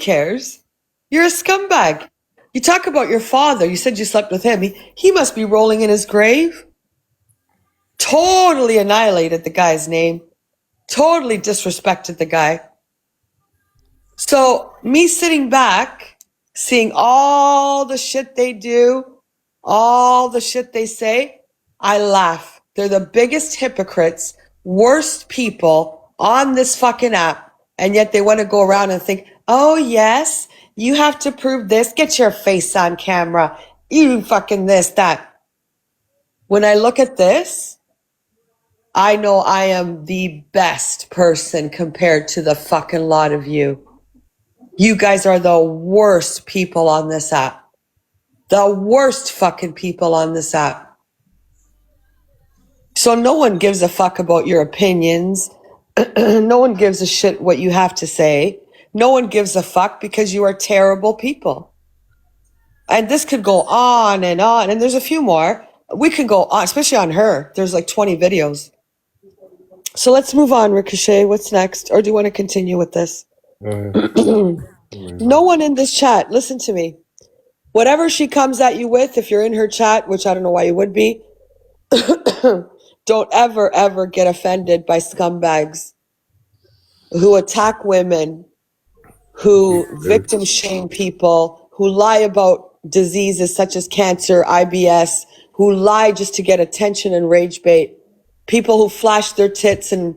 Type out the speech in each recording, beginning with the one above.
cares? You're a scumbag. You talk about your father. You said you slept with him. He must be rolling in his grave. Totally annihilated the guy's name. Totally disrespected the guy. So me sitting back, seeing all the shit they do, all the shit they say, I laugh. They're the biggest hypocrites, worst people on this fucking app. And yet they want to go around and think, oh yes, you have to prove this. Get your face on camera. You fucking this, that. When I look at this, I know I am the best person compared to the fucking lot of you. You guys are the worst people on this app. The worst fucking people on this app. So no one gives a fuck about your opinions. No one gives a shit what you have to say. No one gives a fuck because you are terrible people. And this could go on. And there's a few more. We can go on, especially on her. There's like 20 videos. So let's move on, Ricochet. What's next? Or do you want to continue with this? No one in this chat, listen to me. Whatever she comes at you with, if you're in her chat, which I don't know why you would be, don't ever, ever get offended by scumbags who attack women, who victim shame people, who lie about diseases such as cancer, IBS, who lie just to get attention and rage bait. People who flash their tits and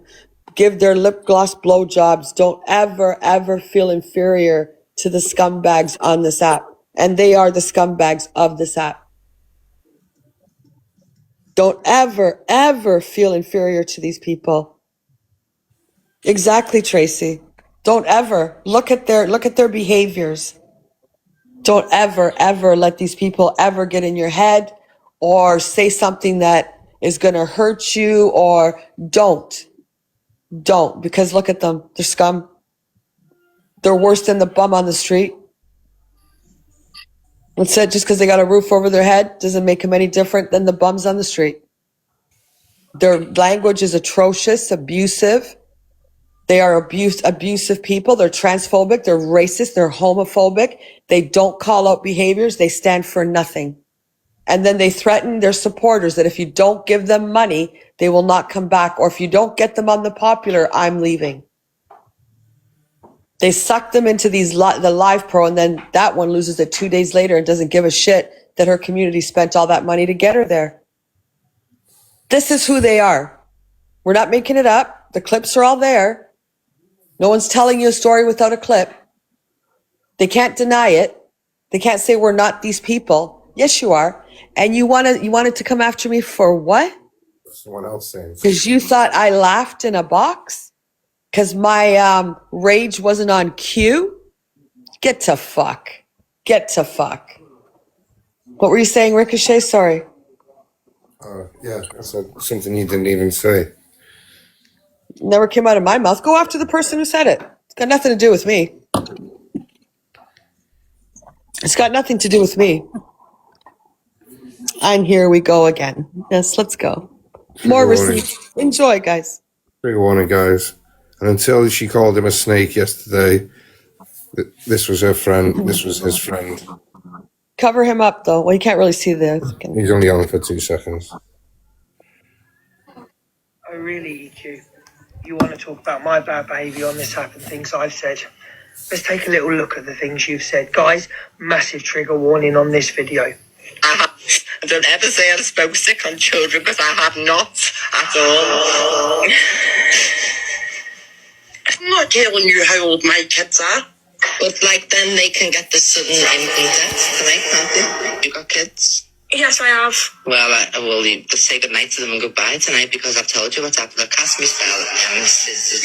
give their lip gloss blowjobs. Don't ever, ever feel inferior to the scumbags on this app. And they are the scumbags of this app. Don't ever, ever feel inferior to these people. Exactly, Tracy. Don't ever look at their behaviors. Don't ever, ever let these people ever get in your head or say something that is going to hurt you, or don't, because look at them. They're scum. They're worse than the bum on the street. That's it. Just because they got a roof over their head doesn't make them any different than the bums on the street. Their language is atrocious, abusive. They are abusive people. They're transphobic. They're racist. They're homophobic. They don't call out behaviors. They stand for nothing. And then they threaten their supporters that if you don't give them money, they will not come back. Or if you don't get them on the popular, I'm leaving. They suck them into the Live Pro, and then that one loses it 2 days later and doesn't give a shit that her community spent all that money to get her there. This is who they are. We're not making it up. The clips are all there. No one's telling you a story without a clip. They can't deny it. They can't say we're not these people. Yes, you are. And you wanted to come after me for what? Someone else saying. Because you thought I laughed in a box? Because my rage wasn't on cue? Get to fuck. Get to fuck. What were you saying, Ricochet? Sorry. Yeah, I said something you didn't even say. Never came out of my mouth. Go after the person who said it. It's got nothing to do with me. It's got nothing to do with me. And here we go again. Yes, let's go. More receipts. Enjoy, guys. Trigger warning, guys. And until she called him a snake yesterday, this was her friend. This was his friend. Cover him up, though. Well, you can't really see the... He's only on for 2 seconds. Oh, really, EQ? You want to talk about my bad behaviour on this app and things I've said? Let's take a little look at the things you've said. Guys, massive trigger warning on this video. Don't ever say I spoke sick on children, because I have not at all. I'm not telling you how old my kids are. But then they can get the sudden income death tonight, can't they? You got kids? Yes, I have. Well, you just say goodnight to them and goodbye tonight, because I've told you what's happened. I've cast my spell and scissors.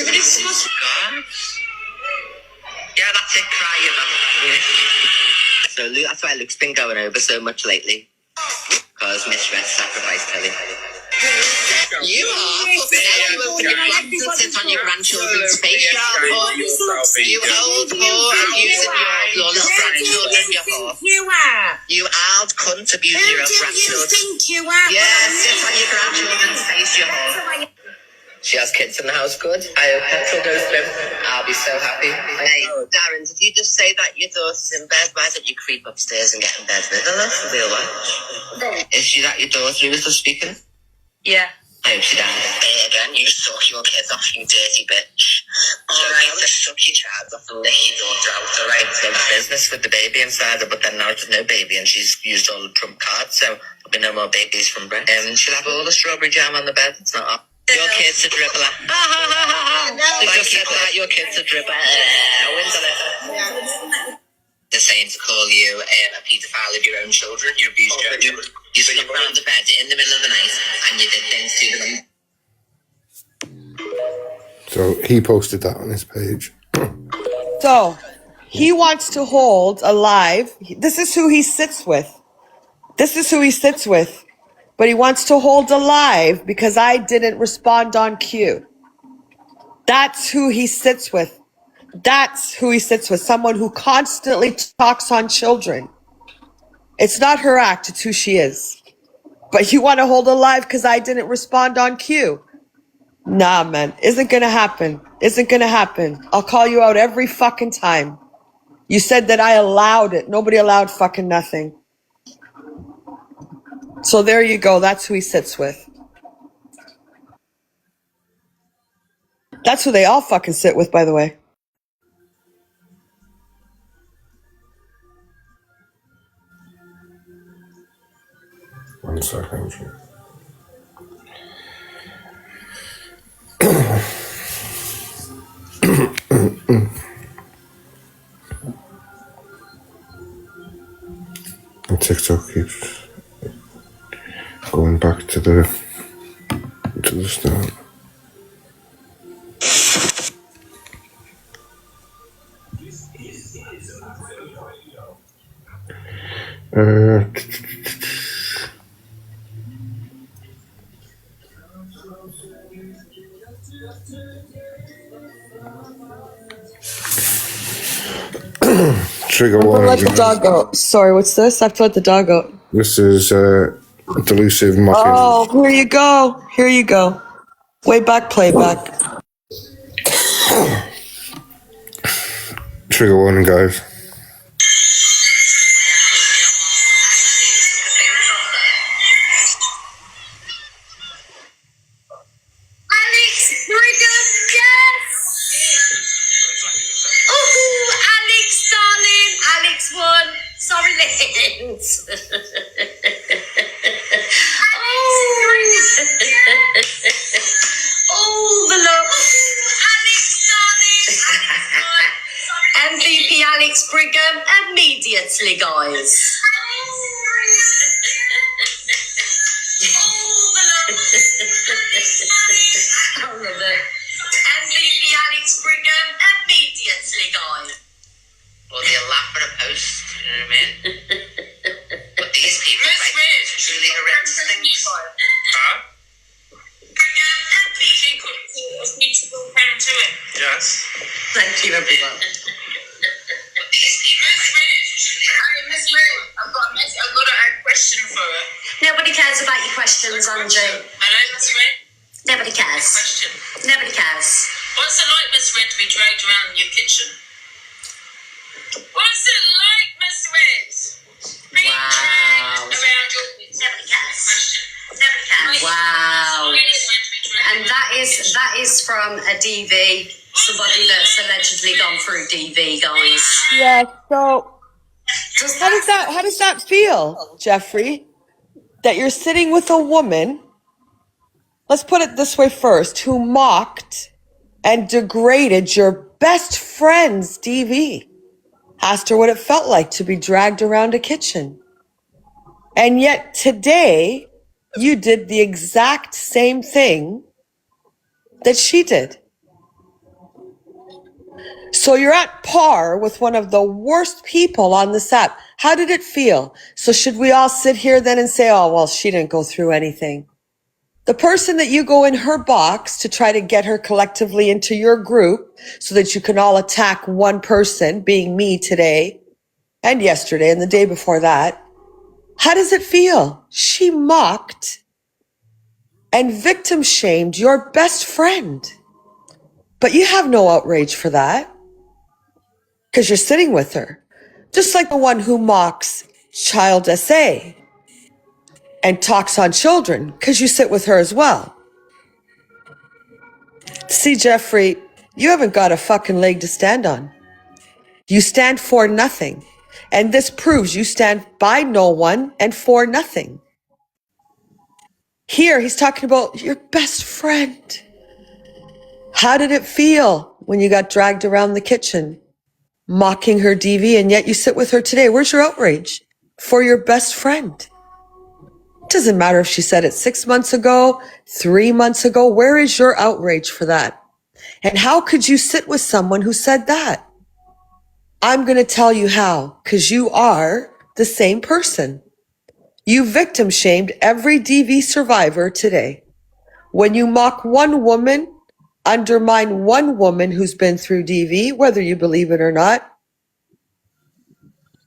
Yeah, that's it, crying. So that's why Luke's been going over so much lately. Because Miss Red sacrificed Kelly. You are open your plans and sit on your grandchildren's face. You old whore abusing your little grandchildren, you whore. You are. You old cunt abusing your own grandchildren. You think you are? Yeah, sit on your grandchildren's face, you whore. She has kids in the house, good. I hope petrol goes through. I'll be so happy. Hey, Darren, did you just say that your daughter's in bed? Why don't you creep upstairs and get in bed with her, love? We'll watch. Is she that your daughter who was just speaking? Yeah. I hope she died. Hey, again, you suck your kids off, you dirty bitch. Alright, just suck your child off and let your daughter out, alright? So business with the baby inside her, but then now there's no baby and she's used all the trump cards, so there'll be no more babies from Brett. She'll have all the strawberry jam on the bed. It's not up. Your kid's a dribbler. They just said that your kid's a dribbler. Wins on it. They're saying to call you a paedophile of your own children. You abused your own children. You snuck around the bed in the middle of the night and you did things to them. So he posted that on his page. So he wants to hold alive. This is who he sits with. This is who he sits with. But he wants to hold alive because I didn't respond on cue. That's who he sits with. That's who he sits with. Someone who constantly talks on children. It's not her act, it's who she is. But you want to hold alive because I didn't respond on cue. Nah, man. Isn't gonna happen. Isn't gonna happen. I'll call you out every fucking time. You said that I allowed it. Nobody allowed fucking nothing. So there you go. That's who he sits with. That's who they all fucking sit with, by the way. One second. And TikTok keeps going back to the start. Trigger I'm gonna warning. let the dog go. Sorry, what's this? I have to let the dog go. This is delusive mocking. Oh, here you go. Here you go. Way back, playback. Trigger warning, guys. Alex Brigham, yes! Oh, Alex, darling. Alex won. Sorry, Lens. Oh, the love. Alex, darling. MVP Alex Brigham immediately, guys. I love it. MVP Alex Brigham immediately, guys. Well, they'll laugh at a post, you know what I mean? But these people make truly horrendous things. Huh? She put a beautiful pen to it. Yes. Thank you, everyone. I've got a question for her. Nobody cares about your questions, Andrew. Hello, Miss Red. Nobody cares. Question. Nobody cares. What's it like, Miss Red, to be dragged around in your kitchen? What's it like, Miss Red? Being dragged around your kitchen. Nobody cares. Question. Nobody cares. Wow. Really is meant to be dragged And that is from a DV, somebody that's allegedly gone through DV, guys. Yeah, so how does that feel, Jeffrey? That you're sitting with a woman, let's put it this way first, who mocked and degraded your best friend's DV. Asked her what it felt like to be dragged around a kitchen. And yet today, you did the exact same thing that she did. So you're at par with one of the worst people on this app. How did it feel? So should we all sit here then and say, oh, well, she didn't go through anything? The person that you go in her box to try to get her collectively into your group so that you can all attack one person, being me today and yesterday and the day before that. How does it feel? She mocked and victim shamed your best friend. But you have no outrage for that because you're sitting with her. Just like the one who mocks Child SA and talks on children because you sit with her as well. See, Jeffrey, you haven't got a fucking leg to stand on. You stand for nothing. And this proves you stand by no one and for nothing. Here, he's talking about your best friend. How did it feel when you got dragged around the kitchen, mocking her DV, and yet you sit with her today? Where's your outrage for your best friend? It doesn't matter if she said it 6 months ago, 3 months ago. Where is your outrage for that? And how could you sit with someone who said that? I'm going to tell you how, because you are the same person. You victim shamed every DV survivor today. When you mock one woman, undermine one woman who's been through DV, whether you believe it or not,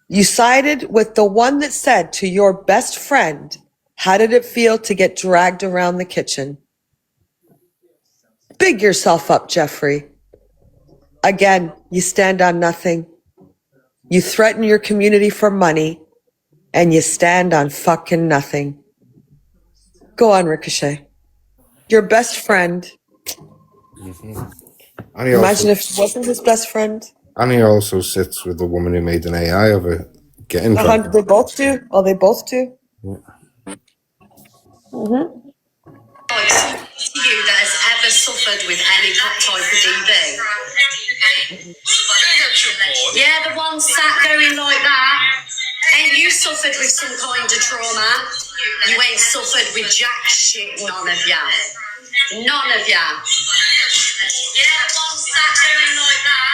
you sided with the one that said to your best friend, how did it feel to get dragged around the kitchen? Big yourself up, Jeffrey. Again, you stand on nothing. You threaten your community for money, and you stand on fucking nothing. Go on, Ricochet. Your best friend. And he Imagine also, if it wasn't his best friend. and he also sits with the woman who made an AI of it getting dragged. They both do. Oh, they both do. To you that has ever suffered with any type of DV? Yeah, the one sat going like that. Ain't you suffered with some kind of trauma? You ain't suffered with jack shit, none of ya. None of ya. Yeah, the one sat going like that.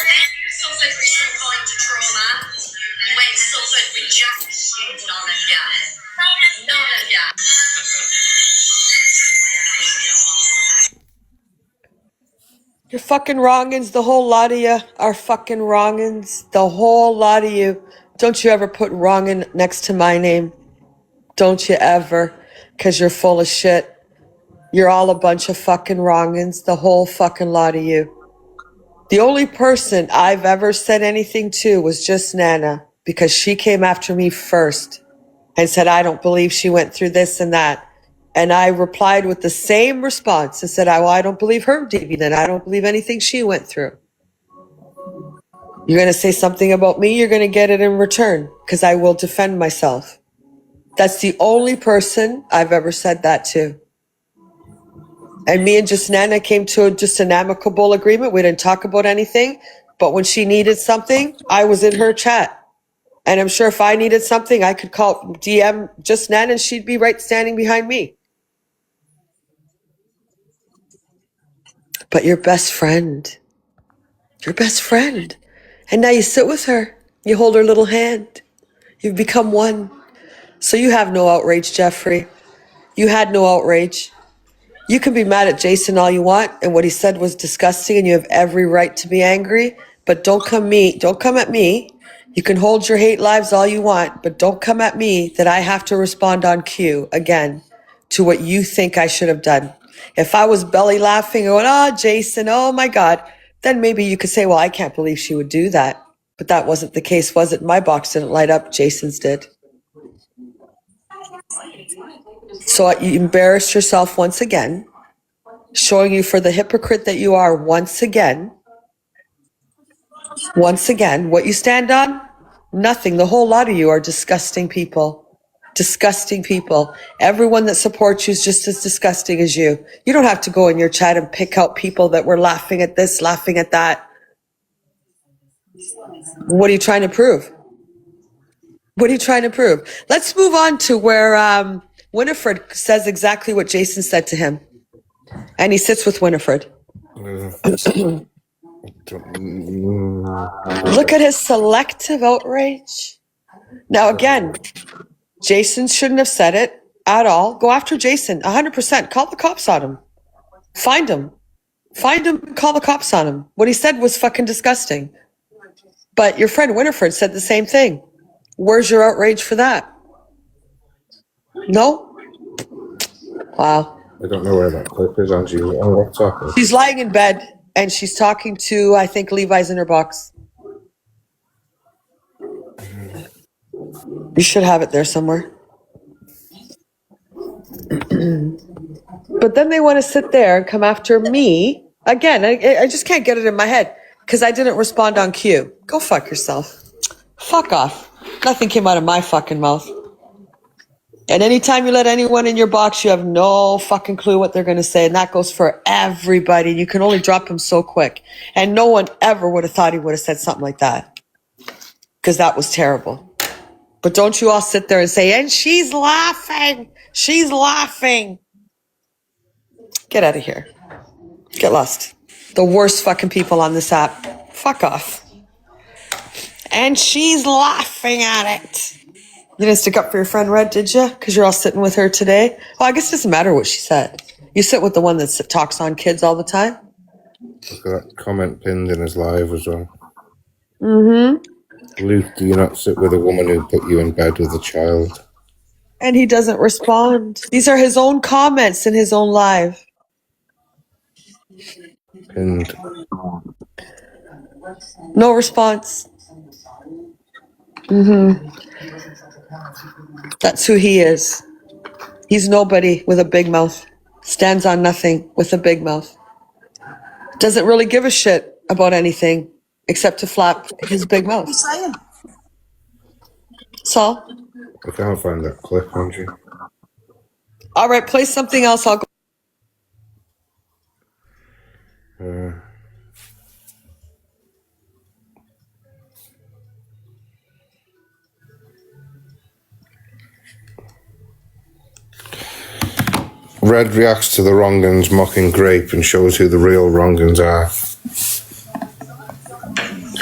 Ain't you suffered with some kind of trauma? You ain't suffered with jack shit, none of ya. None of ya. You're fucking wrongins. The whole lot of you are fucking wrongins. The whole lot of you. Don't you ever put wrongin next to my name. Don't you ever. Because you're full of shit. You're all a bunch of fucking wrongins. The whole fucking lot of you. The only person I've ever said anything to was just Nana. Because she came after me first. And said, I don't believe she went through this and that. And I replied with the same response and said, well, I don't believe her, DV, then I don't believe anything she went through. You're going to say something about me, you're going to get it in return because I will defend myself. That's the only person I've ever said that to. And me and just Nana came to just an amicable agreement. We didn't talk about anything, but when she needed something, I was in her chat. And I'm sure if I needed something, I could call DM just Nana and she'd be right standing behind me. But your best friend, and now you sit with her, you hold her little hand, you've become one. So you have no outrage, Jeffrey. You had no outrage. You can be mad at Jason all you want, and what he said was disgusting, and you have every right to be angry, but don't come at me. You can hold your hate lives all you want, but don't come at me that I have to respond on cue again to what you think I should have done. If I was belly laughing going, oh, Jason, oh my God, then maybe you could say, well, I can't believe she would do that. But that wasn't the case, was it? My box didn't light up. Jason's did. So you embarrassed yourself once again, showing you for the hypocrite that you are once again. Once again, what you stand on? Nothing. The whole lot of you are disgusting people. Disgusting people. Everyone that supports you is just as disgusting as you. You don't have to go in your chat and pick out people that were laughing at this, laughing at that. What are you trying to prove? What are you trying to prove? Let's move on to where Winifred says exactly what Jason said to him. And he sits with Winifred. Look at his selective outrage. Now, again, Jason shouldn't have said it at all. Go after Jason, 100%. Call the cops on him. Find him. Find him and call the cops on him. What he said was fucking disgusting. But your friend Winifred said the same thing. Where's your outrage for that? No? Wow. I don't know where that clip is, Angie. On WhatsApp. She's lying in bed and she's talking to, I think, Levi's in her box. You should have it there somewhere. But then they want to sit there and come after me. Again, I just can't get it in my head because I didn't respond on cue. Go fuck yourself. Fuck off. Nothing came out of my fucking mouth. And anytime you let anyone in your box, you have no fucking clue what they're going to say. And that goes for everybody. You can only drop them so quick. And no one ever would have thought he would have said something like that. Because that was terrible. But don't you all sit there and say, and she's laughing. She's laughing. Get out of here. Get lost. The worst fucking people on this app. Fuck off. And she's laughing at it. You didn't stick up for your friend Red, did you? Because you're all sitting with her today? Well, I guess it doesn't matter what she said. You sit with the one that talks on kids all the time? Look at that comment pinned in his live as well. Mm-hmm. Luke, do you not sit with a woman who put you in bed with a child? And he doesn't respond. These are his own comments in his own live. Pinned. No response. Mm-hmm. That's who he is. He's nobody with a big mouth. Stands on nothing with a big mouth. Doesn't really give a shit about anything except to flap his big mouth. So, I can't find that clip, Angie. all right, play something else. I'll go. Red reacts to the wrong'uns mocking Grape and shows who the real wrong'uns are.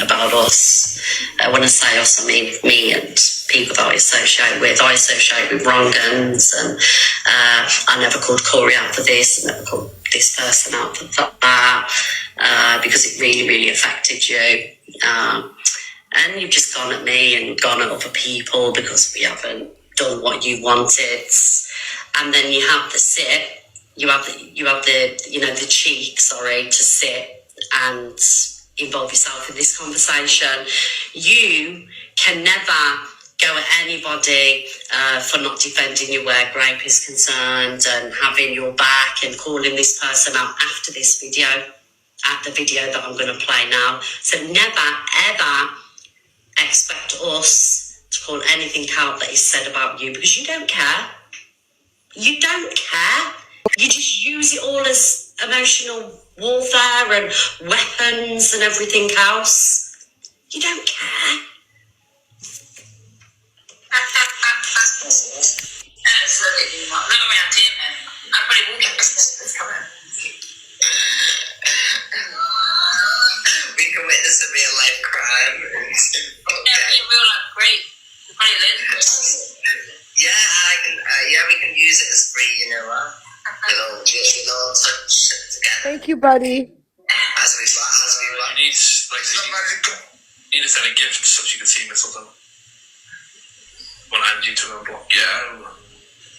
About us. When I say us, I mean me and people that I associate with. I associate with wrong'uns, and I never called Corey out for this, I never called this person out for that, because it really, really affected you. And you've just gone at me and gone at other people because we haven't done what you wanted. And then you have the cheek, to sit and involve yourself in this conversation. You can never go at anybody for not defending you where Grape is concerned and having your back and calling this person out after this video, at the video that I'm going to play now. So never, ever expect us to call anything out that is said about you because you don't care. You don't care. You just use it all as emotional warfare and weapons and everything else. You don't care. Absolutely not. Not around here, man. I probably will get this coming. We can witness a real life crime. Yeah, in real life, great. You probably learn this. Yeah, we can use it as free, we'll all touch together Thank you, buddy. as we want. You need to send a gift so she can see Mistletoe. Well, Angie to unblock. Yeah.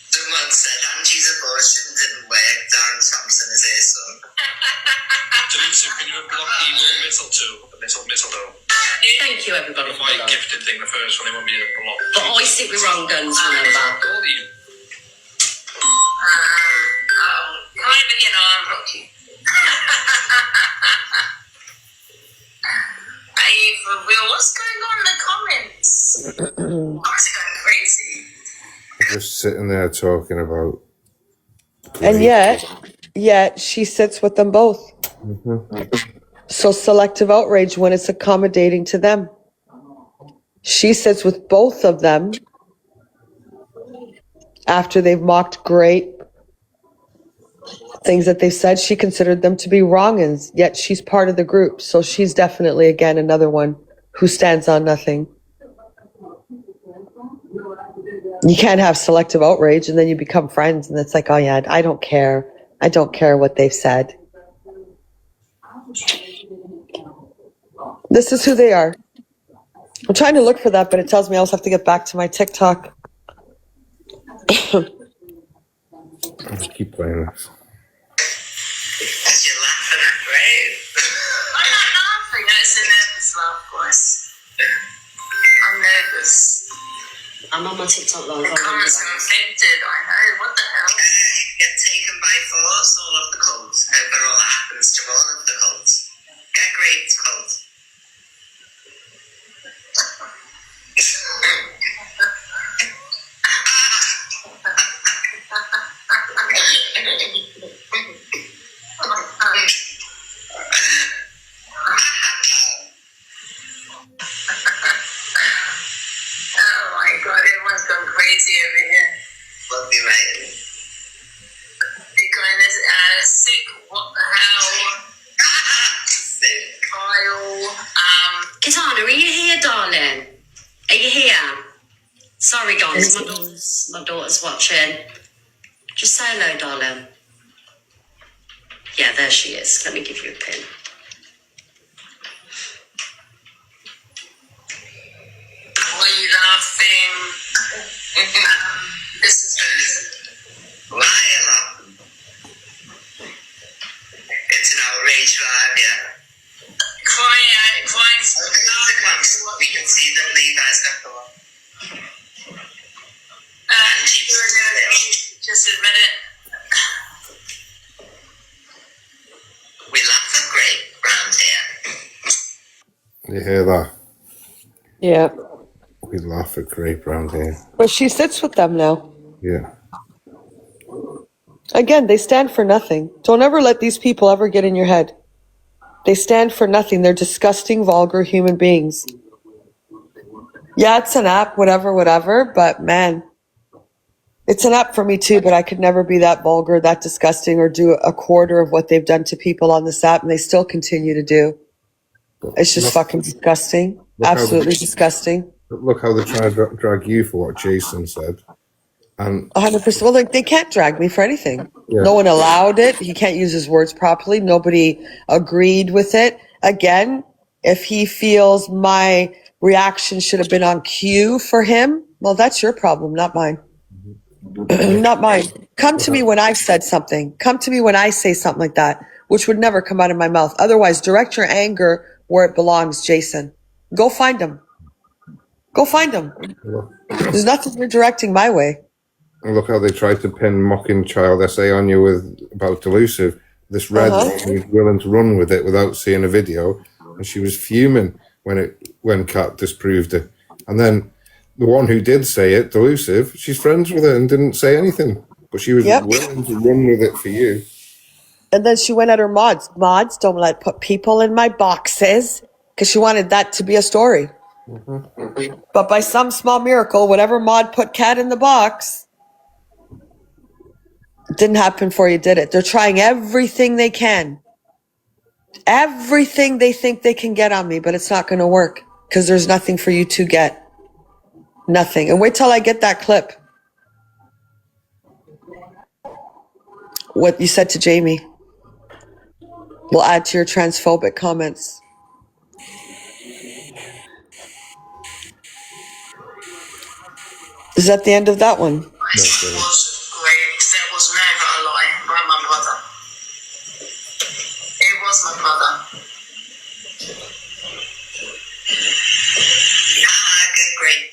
Someone said Angie's abortion didn't work. Darren Thompson is here, son. Teresa, can you unblock the Mistletoe? Thank you, everybody. For My that. gifted thing, the first one, it won't be unblocked. But I sit with wrong'uns, remember. All you. Come on, begin on, Rocky. Are you for real? What's going on in the comments? What's going crazy? Just sitting there talking about. And yet she sits with them both. So selective outrage when it's accommodating to them. She sits with both of them after they've mocked Grape. Things that they've said, she considered them to be wrong, and yet she's part of the group. So she's definitely, again, another one who stands on nothing. You can't have selective outrage and then you become friends and it's like, oh yeah, I don't care. I don't care what they've said. This is who they are. I'm trying to look for that, but it tells me I also have to get back to my TikTok. I'll keep playing this. Because you're laughing at Grave. I'm not laughing. No, it's a nervous laugh, guys. I'm nervous. I'm on my TikTok live. The comments are offended. I know. What the hell? Get taken by force, all of the cults. However all that happens to all of the cults. Get Grave's cult. Oh my god, everyone's gone crazy over here. Love you, mate. They're going sick. What the hell? Sick. Kyle. Kitana, are you here, darling? Are you here? Sorry, guys, my daughter's watching. Just say hello, darling. Yeah, there she is. Let me give you a pin. Why are you laughing? This is Why are you laughing? It's an outrage vibe, yeah. crying. We can see that Levi's got the one. Just admit it. We laugh at Grape round here. You hear that? Yeah. We laugh at Grape round here. But she sits with them now. Yeah. Again, they stand for nothing. Don't ever let these people ever get in your head. They stand for nothing. They're disgusting, vulgar human beings. Yeah, it's an app, whatever, but man, it's an app for me too, but I could never be that vulgar, that disgusting, or do a quarter of what they've done to people on this app, and they still continue to do. It's just fucking disgusting. Absolutely disgusting. Look how they try to drag you for what Jason said. And 100%. Well, they can't drag me for anything. Yeah. No one allowed it. He can't use his words properly. Nobody agreed with it. Again, if he feels my reaction should have been on cue for him, well, that's your problem, not mine. Not mine. Come to me when I've said something. Come to me when I say something like that, which would never come out of my mouth. Otherwise, direct your anger where it belongs, Jason. Go find him. Go find him. There's nothing you're directing my way. And look how they tried to pin mocking child essay on you about Delusive. This red one was willing to run with it without seeing a video, and she was fuming when Kat disproved it. And then the one who did say it, Delusive, she's friends with her and didn't say anything, but she was willing to run with it for you. And then she went at her mods. Mods, don't let put people in my boxes, because she wanted that to be a story. But by some small miracle, whatever mod put Kat in the box, it didn't happen for you, did it? They're trying everything they can. Everything they think they can get on me, but it's not going to work because there's nothing for you to get. Nothing. And wait till I get that clip. What you said to Jamie. We'll add to your transphobic comments. Is that the end of that one? It was great. That was never a lie by my brother. It was my brother. Okay, great.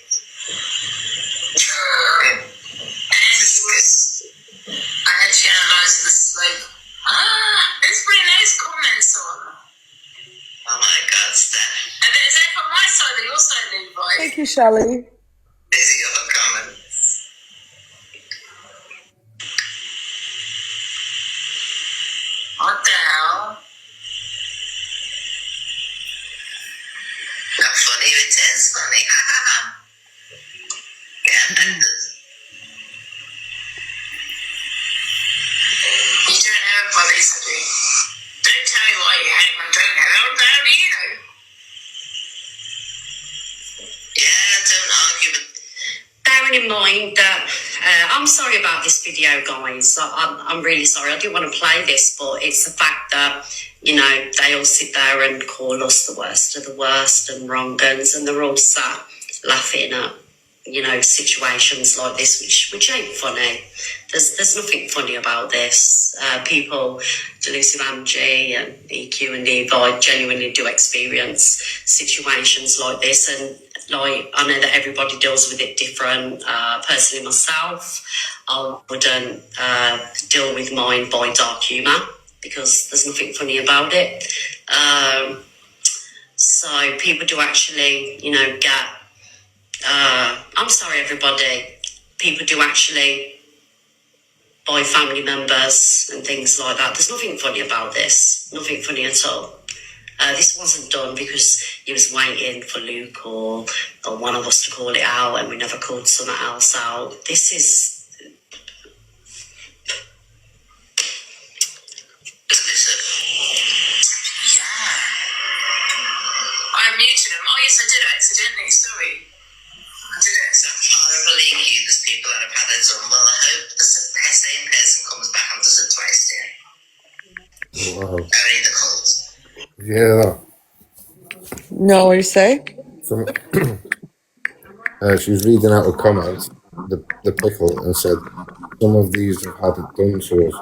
And he was. I actually analysed the slope. There's pretty nice comments on. Oh my god, Steph. And is that from my side or your side, Levi? Thank you, Shelley. These are your comments. What the hell? Not funny, it is funny. Yeah, members. You don't have brothers, do you? Don't tell me why you hate them. Don't know. How do you know? Yeah, don't argue with. Bearing in mind that I'm sorry about this video, guys. I'm really sorry. I didn't want to play this, but it's the fact that, you know, they all sit there and call us the worst of the worst and wrong guns, and they're all sat laughing at situations like this, which ain't funny. There's nothing funny about this. People, Delusive Angie and EQ and Levi, genuinely do experience situations like this, and like I know that everybody deals with it different. Personally, myself, I wouldn't deal with mine by dark humour because there's nothing funny about it. So people do actually, get. I'm sorry, everybody. People do actually buy family members and things like that. There's nothing funny about this. Nothing funny at all. This wasn't done because he was waiting for Luke or one of us to call it out, and we never called someone else out. This is. Yeah. I muted him. Oh, yes, I did accidentally. Sorry. I did it. So horrible EQ, there's people that have had a done. Well, I hope the same person comes back and does it twice, dear. Wow. Only the cult. Yeah. No, what do you say? Some, she was reading out a comment, the pickle, and said, some of these have had it done to us.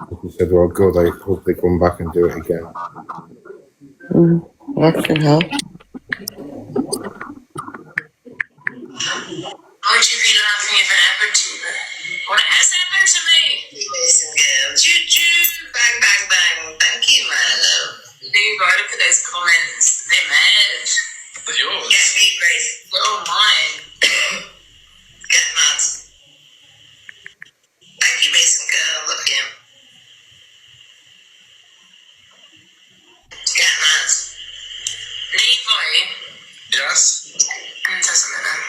And she said, well, good, I hope they come back and do it again. Fucking hell. Why would you be laughing if it happened to you? What has happened to me? Listen, girl. Choo choo. Bang, bang, bang. Thank you, Milo. Levi, look at those comments. They're mad. They're yours. Get me, Grace. They're all mine. Get mad. Thank you, Mason girl. Love you. Get mad. Levi. Yes. Doesn't matter.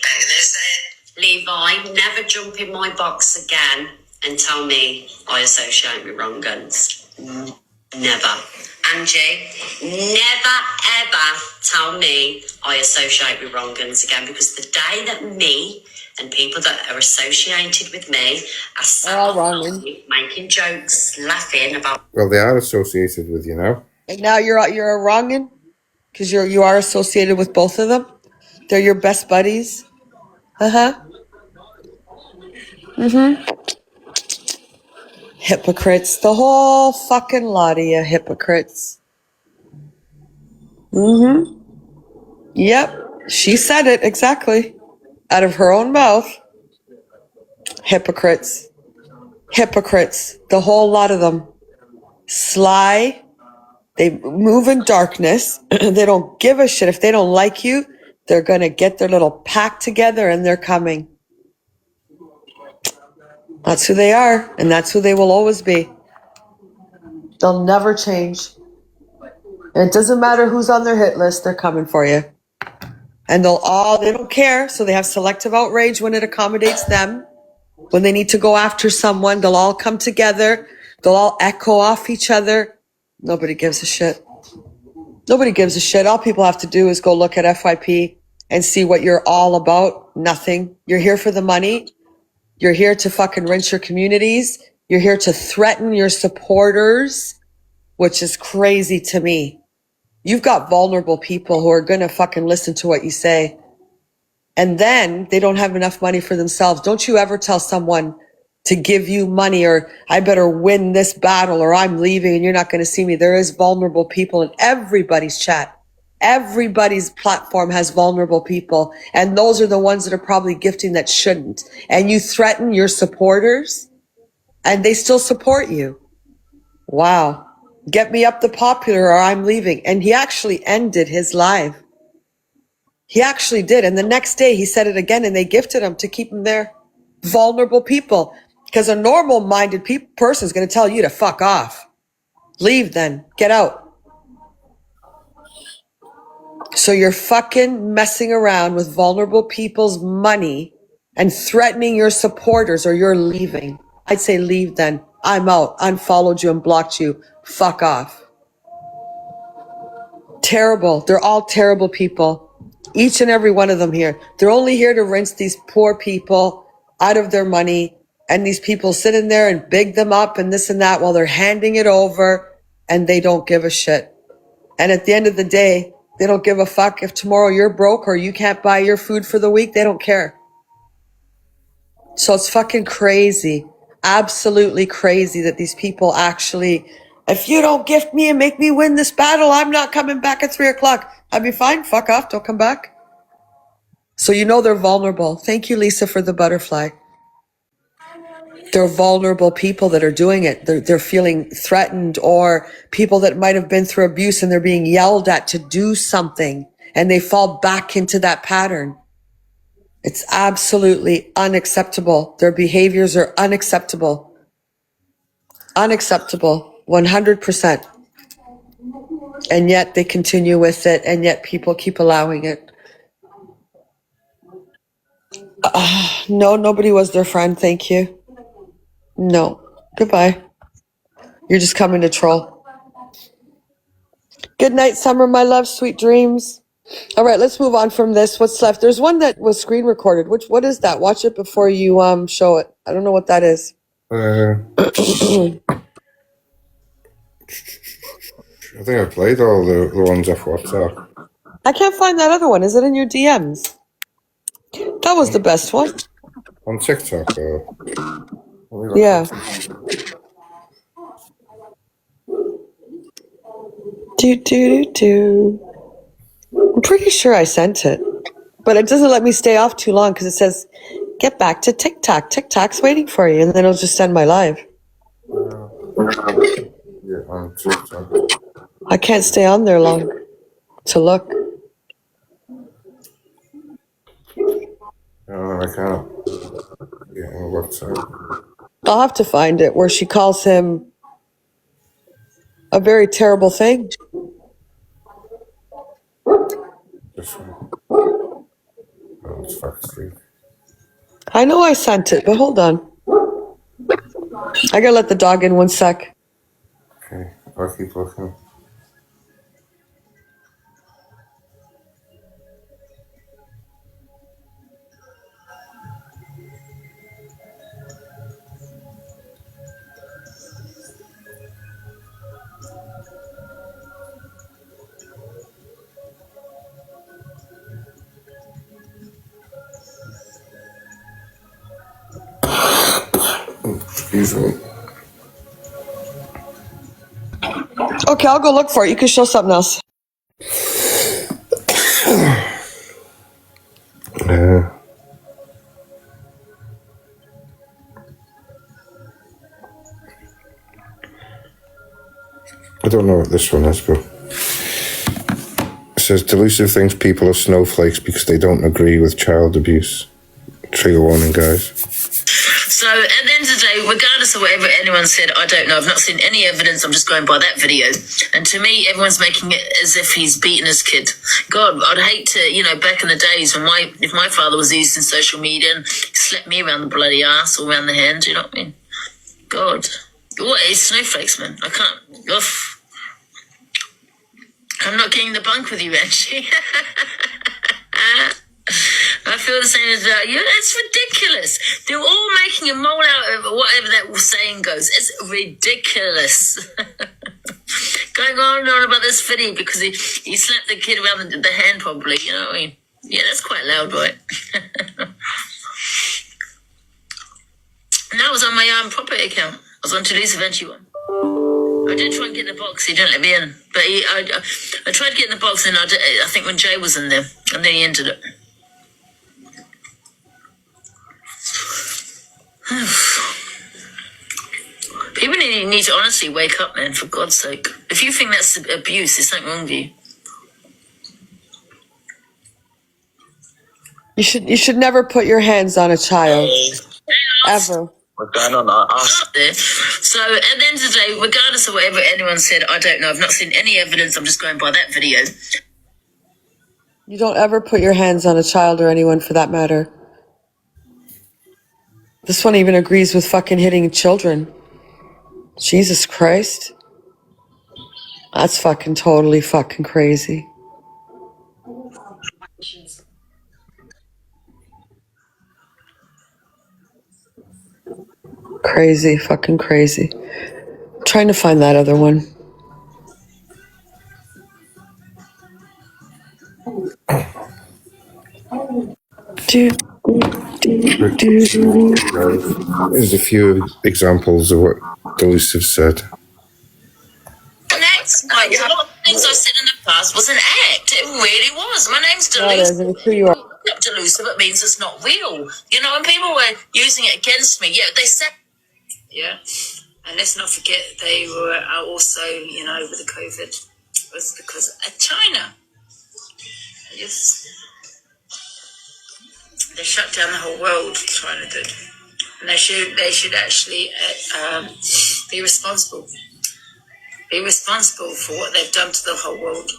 I'm gonna say it. Levi, never jump in my box again and tell me I associate with wrong guns. Never. Angie, never ever tell me I associate with wrong guns again, because the day that me and people that are associated with me are sat all wrong, online making jokes, laughing about. Well, they are associated with you now. And now you're a wrongin because you are associated with both of them. They're your best buddies. Hypocrites. The whole fucking lot of you hypocrites. Yep. She said it exactly. Out of her own mouth. Hypocrites. Hypocrites. The whole lot of them. Sly. They move in darkness. They don't give a shit. If they don't like you, they're going to get their little pack together and they're coming. That's who they are, and that's who they will always be. They'll never change. And it doesn't matter who's on their hit list, they're coming for you. And they don't care, so they have selective outrage when it accommodates them. When they need to go after someone, they'll all come together. They'll all echo off each other. Nobody gives a shit. Nobody gives a shit. All people have to do is go look at FYP and see what you're all about. Nothing. You're here for the money. You're here to fucking rinse your communities. You're here to threaten your supporters, which is crazy to me. You've got vulnerable people who are going to fucking listen to what you say. And then they don't have enough money for themselves. Don't you ever tell someone to give you money, or I better win this battle, or I'm leaving and you're not going to see me. There is vulnerable people in everybody's chat. Everybody's platform has vulnerable people, and those are the ones that are probably gifting that shouldn't. And you threaten your supporters, and they still support you. Wow. Get me up the popular or I'm leaving. And he actually ended his live. He actually did. And the next day he said it again, and they gifted him to keep him there. Vulnerable people. Because a normal-minded person is going to tell you to fuck off. Leave then. Get out. So you're fucking messing around with vulnerable people's money and threatening your supporters, or you're leaving. I'd say leave then. I'm out. Unfollowed you and blocked you. Fuck off. Terrible. They're all terrible people. Each and every one of them here. They're only here to rinse these poor people out of their money, and these people sit in there and big them up and this and that while they're handing it over, and they don't give a shit. And at the end of the day, They don't give a fuck if tomorrow you're broke or you can't buy your food for the week. They don't care. So it's fucking crazy. Absolutely crazy that these people actually, if you don't gift me and make me win this battle, I'm not coming back at 3 o'clock. I'd be fine. Fuck off. Don't come back. So you know they're vulnerable. Thank you, Lisa, for the butterfly. They're vulnerable people that are doing it. They're feeling threatened, or people that might have been through abuse and they're being yelled at to do something and they fall back into that pattern. It's absolutely unacceptable. Their behaviors are unacceptable. Unacceptable. 100%. And yet they continue with it, and yet people keep allowing it. No, nobody was their friend. Thank you. No. Goodbye. You're just coming to troll. Good night, Summer, my love. Sweet dreams. All right, let's move on from this. What's left? There's one that was screen recorded. What is that? Watch it before you show it. I don't know what that is. I think I played all the ones off WhatsApp. I can't find that other one. Is it in your DMs? That was the best one. On TikTok, though. Yeah. Do. I'm pretty sure I sent it, but it doesn't let me stay off too long because it says, get back to TikTok. TikTok's waiting for you, and then it'll just send my live. Yeah, on TikTok. I can't stay on there long to look. No, I can't. Yeah, on WhatsApp. I'll have to find it where she calls him a very terrible thing. This one. Oh, it's Fact Street. I know I sent it, but hold on. I gotta let the dog in 1 sec. Okay, I'll keep looking. Excuse me. Okay, I'll go look for it. You can show something else. I don't know what this one is, but it says Delusive thinks people are snowflakes because they don't agree with child abuse. Trigger warning, guys. So at the end of the day, regardless of whatever anyone said, I don't know. I've not seen any evidence. I'm just going by that video. And to me, everyone's making it as if he's beaten his kid. God, I'd hate to, back in the days when if my father was using social media and slapped me around the bloody ass or around the hand, you know what I mean? God. What is snowflakes, man? I can't. Oof. I'm not getting the bunk with you, Angie. I feel the same as you. It's ridiculous. They're all making a mole out of whatever that saying goes. It's ridiculous. Going on and on about this video because he slapped the kid around the hand probably, you know what I mean? Yeah, that's quite loud, right? And that was on my property account. I was on Toulouse Eventually one. I did try and get in the box. He didn't let me in. But I tried to get in the box, and I think when Jay was in there, and then he entered it. People need to honestly wake up, man, for God's sake. If you think that's abuse, there's something wrong with you. You should never put your hands on a child. Ever. What's going on? Up there. So at the end of the day, regardless of whatever anyone said, I don't know. I've not seen any evidence. I'm just going by that video. You don't ever put your hands on a child or anyone for that matter. This one even agrees with fucking hitting children. Jesus Christ. That's fucking totally fucking crazy. Crazy, fucking crazy. I'm trying to find that other one. Do, do, do, do. There's a few examples of what Delusive said. An act, Mike. A lot of things I said in the past was an act. It really was. My name's No, it isn't. Delusive. It's who you are. Look up Delusive, it means it's not real. You know, and people were using it against me. Yeah, they said. Yeah. And let's not forget they were also, you know, with the COVID, it was because of China. Yes. They shut down the whole world, China did. And they should actually be responsible. Be responsible for what they've done to the whole world.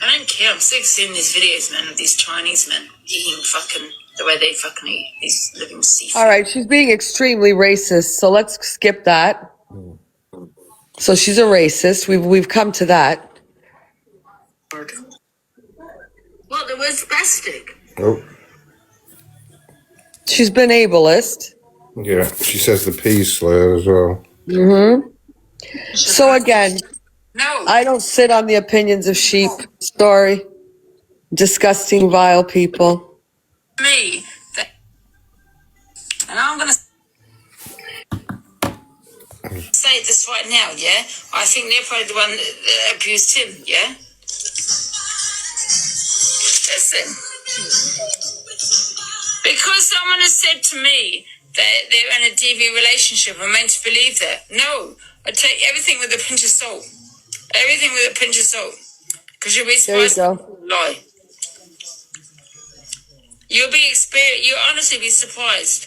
I don't care. I'm sick of seeing these videos, man, of these Chinese men eating fucking the way they fucking eat these living seafood. All right, she's being extremely racist, so let's skip that. So she's a racist. We've come to that. Well, the word spastic. Oh, She's been ableist. yeah. She says the P slur as well. So again, No. I don't sit on the opinions of sheep. Sorry. Disgusting, vile people. Me. And I'm going to say this right now, yeah? I think they're probably the one that abused him, yeah? Listen. Because someone has said to me that they're in a DV relationship, I'm meant to believe that. No. I take everything with a pinch of salt. Everything with a pinch of salt. Because you'll be There you surprised. go. Lie. You'll honestly be surprised.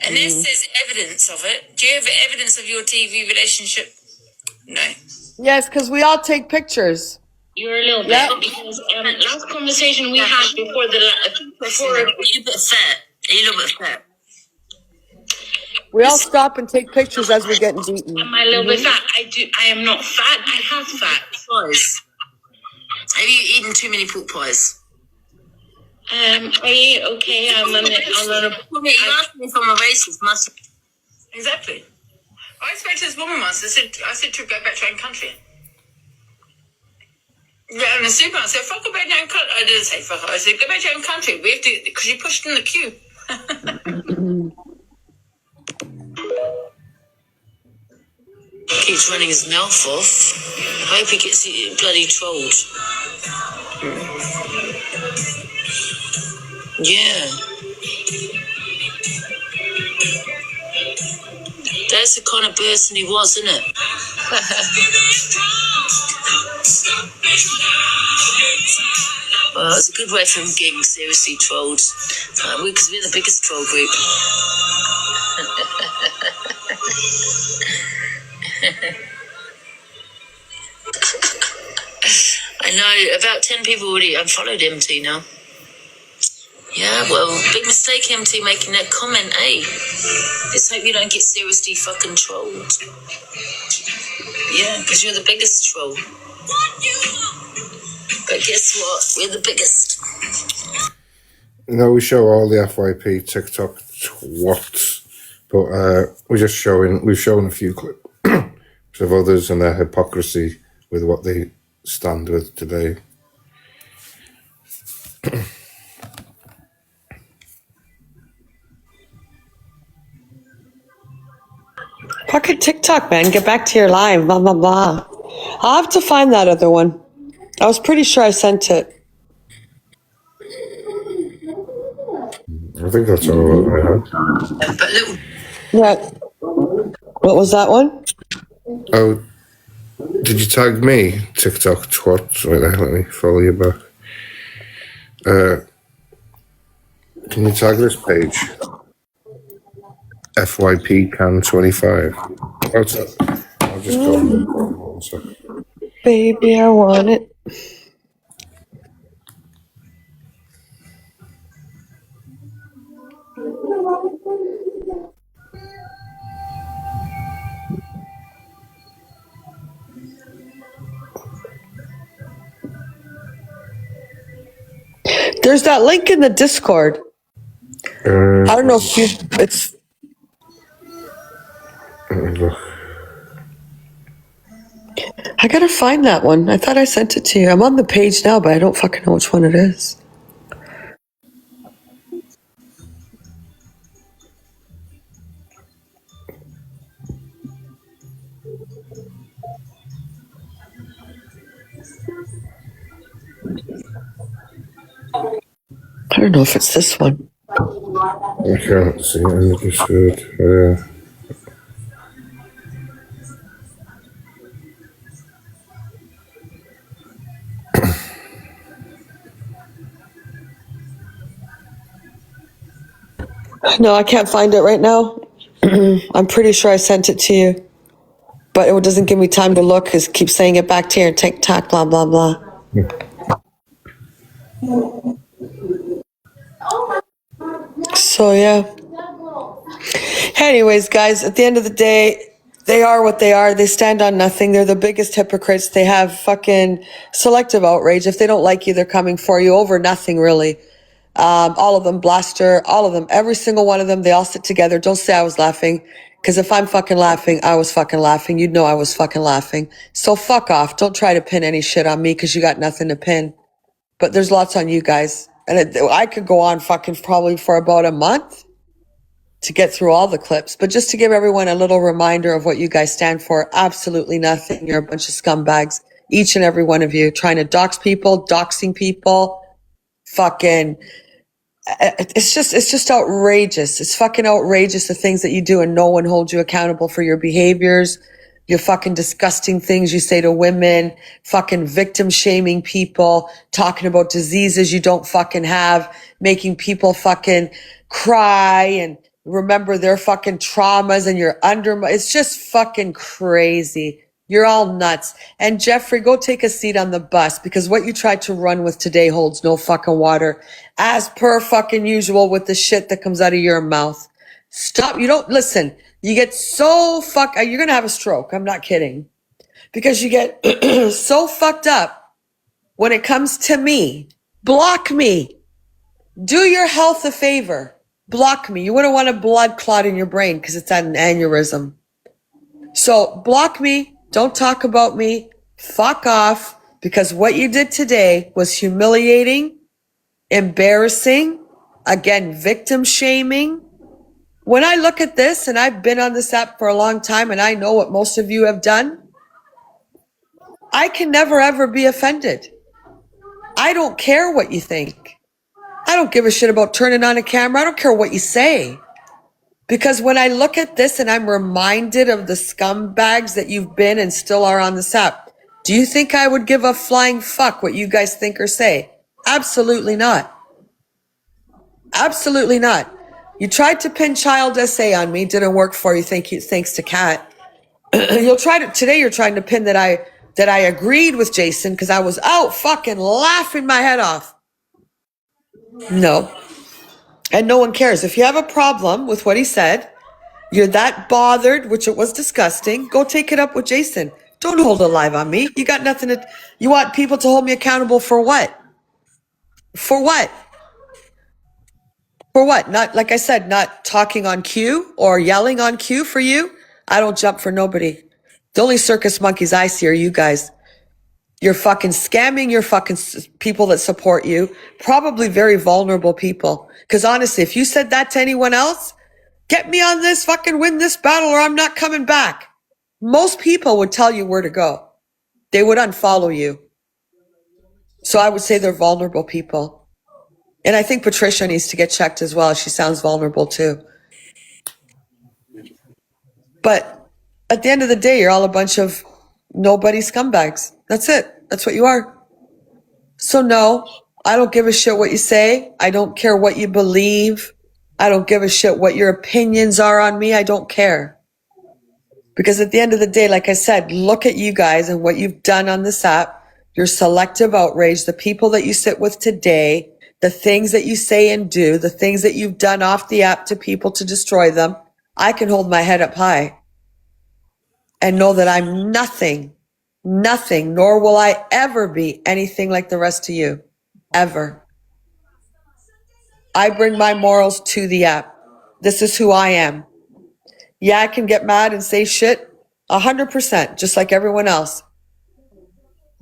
And there's evidence of it. Do you have evidence of your TV relationship? No. Yes, because we all take pictures. You're a little bit. Yeah. Because last conversation we had before a little bit fat. A little bit fat. We all stop and take pictures as we're getting beaten. Am I a little bit fat? I am not fat. I have fat. Pies. Have you eaten too many pork pies? Are you okay? I'm on a. You asked me if I'm a racist, must. Exactly. I spoke to this woman once. I said to her, go back to your own country. Yeah, in the super, I said, fuck, go back to your own country. I didn't say fuck. I said, go back to your own country. We have to, because you pushed in the queue. Keeps running his mouth off. I hope he gets bloody trolled. Yeah. That's the kind of person he was, isn't it? Well, it's a good way for him getting seriously trolled. Because we're the biggest troll group. I know, about 10 people already unfollowed MT now. Yeah, well, big mistake, MT, making that comment, eh? Let's hope you don't get seriously fucking trolled. Yeah, because you're the biggest troll. But guess what? We're the biggest. You know, we show all the FYP TikTok twats, but we've shown a few clips of others and their hypocrisy with what they stand with today. Fucking TikTok, man. Get back to your live. Blah, blah, blah. I'll have to find that other one. I was pretty sure I sent it. I think that's all I had. But little. Yeah. What was that one? Oh, did you tag me, TikTok twat? Wait there, let me follow you back. Can you tag this page? FYP Can 25. What's up? I'll just go. 1 second. Baby, I want it. There's that link in the Discord. I don't know if it's. Look. I gotta find that one. I thought I sent it to you. I'm on the page now, but I don't fucking know which one it is. don't know if it's this one. I can't see it in the Discord. No, I can't find it right now. I'm pretty sure I sent it to you, but it doesn't give me time to look because it keeps saying it back to your TikTok, blah, blah, blah. So, yeah. Anyways, guys, at the end of the day, they are what they are. They stand on nothing. They're the biggest hypocrites. They have fucking selective outrage. If they don't like you, they're coming for you over nothing, really. All of them, Blaster, all of them, every single one of them, they all sit together. Don't say I was laughing, because if I'm fucking laughing, I was fucking laughing. You'd know I was fucking laughing. So fuck off. Don't try to pin any shit on me because you got nothing to pin. But there's lots on you guys. And I could go on fucking probably for about a month to get through all the clips. But just to give everyone a little reminder of what you guys stand for, absolutely nothing. You're a bunch of scumbags. Each and every one of you trying to dox people, doxing people, fucking... It's just outrageous. It's fucking outrageous, the things that you do, and no one holds you accountable for your behaviors, your fucking disgusting things you say to women, fucking victim shaming people, talking about diseases you don't fucking have, making people fucking cry and remember their fucking traumas, and you're it's just fucking crazy. You're all nuts. And Jeffrey, go take a seat on the bus, because what you tried to run with today holds no fucking water, as per fucking usual with the shit that comes out of your mouth. Stop. You don't listen. You get so you're going to have a stroke. I'm not kidding. Because you get so fucked up when it comes to me. Block me. Do your health a favor. Block me. You wouldn't want a blood clot in your brain because it's at an aneurysm. So block me. Don't talk about me. Fuck off. Because what you did today was humiliating, embarrassing, again, victim shaming. When I look at this, and I've been on this app for a long time, and I know what most of you have done, I can never ever be offended. I don't care what you think. I don't give a shit about turning on a camera. I don't care what you say. Because when I look at this and I'm reminded of the scumbags that you've been and still are on this app, do you think I would give a flying fuck what you guys think or say? Absolutely not. Absolutely not. You tried to pin Child SA on me. Didn't work for you. Thanks to Kat. Today you're trying to pin that I agreed with Jason because I was out fucking laughing my head off. No. And no one cares. If you have a problem with what he said, you're that bothered, which it was disgusting, go take it up with Jason. Don't hold it live on me. You got nothing to... You want people to hold me accountable for what? For what? For what? Not, like I said, not talking on cue or yelling on cue for you. I don't jump for nobody. The only circus monkeys I see are you guys. You're fucking scamming your fucking people that support you. Probably very vulnerable people. Because honestly, if you said that to anyone else, get me on this, fucking win this battle or I'm not coming back. Most people would tell you where to go. They would unfollow you. So I would say they're vulnerable people. And I think Patricia needs to get checked as well. She sounds vulnerable too. But at the end of the day, you're all a bunch of nobody scumbags. That's it. That's what you are. So no, I don't give a shit what you say. I don't care what you believe. I don't give a shit what your opinions are on me. I don't care. Because at the end of the day, like I said, look at you guys and what you've done on this app, your selective outrage, the people that you sit with today, the things that you say and do, the things that you've done off the app to people to destroy them. I can hold my head up high and know that I'm nothing, nor will I ever be anything like the rest of you, ever. I bring my morals to the app. This is who I am. Yeah, I can get mad and say shit 100%, just like everyone else.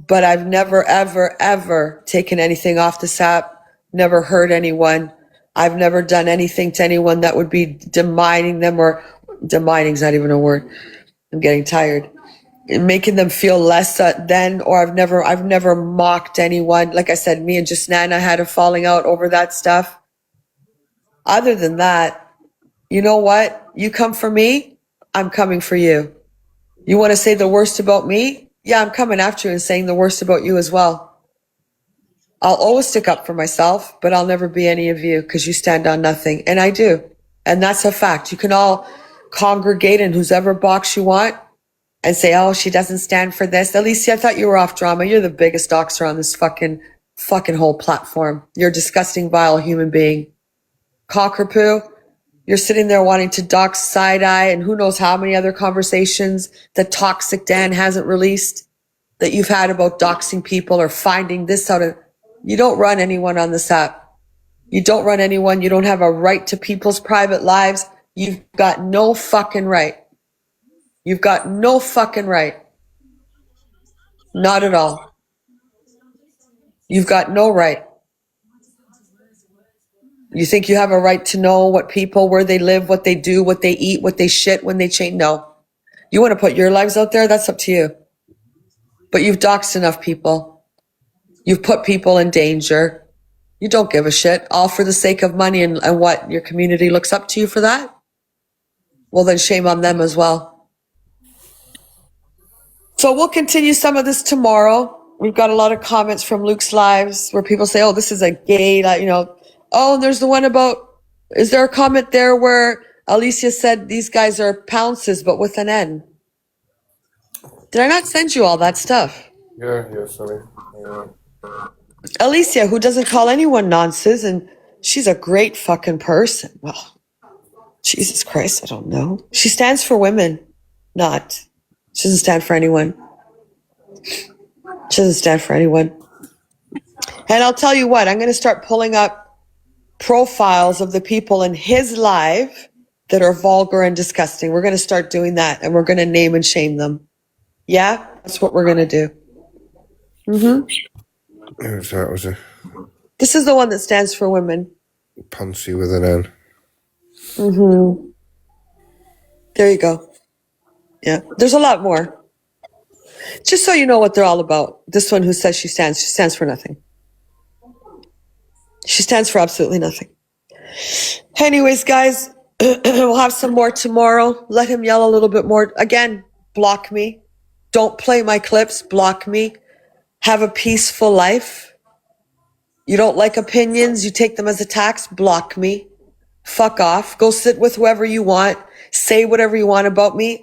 But I've never, ever, ever taken anything off this app, never hurt anyone. I've never done anything to anyone that would be demeaning them, or demeaning's not even a word. I'm getting tired. making them feel less than, or I've never mocked anyone. Like I said, me and Jasnana had a falling out over that stuff. Other than that, you know what? You come for me, I'm coming for you. You want to say the worst about me? Yeah, I'm coming after you and saying the worst about you as well. I'll always stick up for myself, but I'll never be any of you because you stand on nothing. And I do. And that's a fact. You can all congregate in whoever box you want and say, oh, she doesn't stand for this. Alicia, I thought you were off drama. You're the biggest doxer on this fucking whole platform. You're a disgusting, vile human being. Cockapoo, you're sitting there wanting to dox Side-Eye and who knows how many other conversations that Toxic Dan hasn't released that you've had about doxing people or finding this out of. You don't run anyone on this app. You don't run anyone. You don't have a right to people's private lives. You've got no fucking right. You've got no fucking right. Not at all. You've got no right. You think you have a right to know what people, where they live, what they do, what they eat, what they shit when they change? No. You want to put your lives out there? That's up to you. But you've doxed enough people. You've put people in danger. You don't give a shit, all for the sake of money and what? Your community looks up to you for that? Well, then shame on them as well. So we'll continue some of this tomorrow. We've got a lot of comments from Luke's lives where people say, oh, this is a gay, Oh, and there's the one about, is there a comment there where Alicia said these guys are pounces, but with an N? Did I not send you all that stuff? Yeah, sorry. Yeah. Alicia, who doesn't call anyone nonsense, and she's a great fucking person. Well, Jesus Christ, I don't know. She stands for women, not. She doesn't stand for anyone. She doesn't stand for anyone. And I'll tell you what, I'm going to start pulling up profiles of the people in his live that are vulgar and disgusting. We're going to start doing that, and we're going to name and shame them. Yeah, that's what we're going to do. That was a This is the one that stands for women. Punsy with an N. There you go. Yeah, there's a lot more. Just so you know what they're all about. This one who says she stands for nothing. She stands for absolutely nothing. Anyways, guys, we'll have some more tomorrow. Let him yell a little bit more. Again, block me. Don't play my clips. Block me. Have a peaceful life. You don't like opinions. You take them as attacks. Block me. Fuck off. Go sit with whoever you want. Say whatever you want about me.